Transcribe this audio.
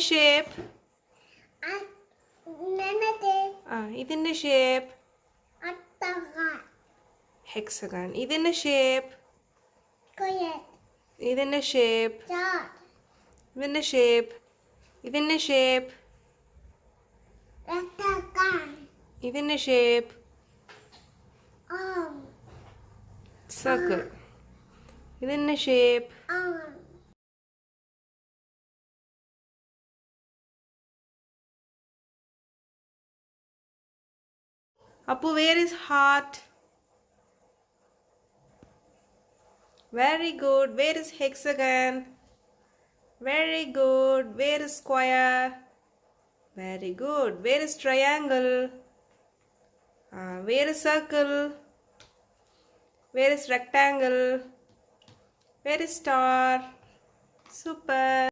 shape? This shape? Hexagon. This shape? This shape? This shape? This shape? This shape? Circle. This shape? Appu, where is heart? Very good. Where is hexagon? Very good. Where is square? Very good. Where is triangle? Where is circle? Where is rectangle? Where is star? Super.